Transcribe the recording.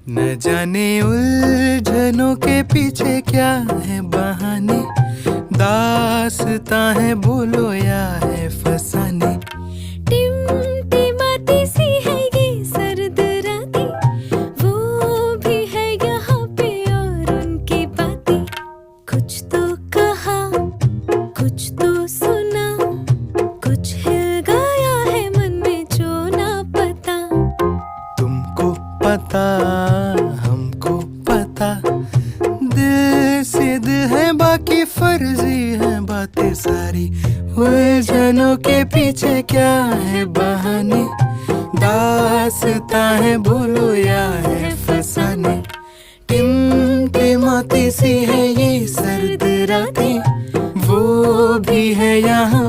न जाने उलझनों के पीछे क्या है बहाने, दास्तां है बोलो या है फसाने। टिमटिमाती सी है ये सर्द रातें, वो भी है यहाँ पे और उनकी बातें। कुछ तो कहा, कुछ तो सुना, कुछ हिल गया है मन में जो ना पता। तुमको पता हमको पता, दिल से दिल है बाकी फर्जी है बातें सारी। उलझनों के पीछे क्या है बहाने, दास्तां है बोलो या है फसाने। टिमटिमाती सी है ये सर्द रातें, वो भी है यहाँ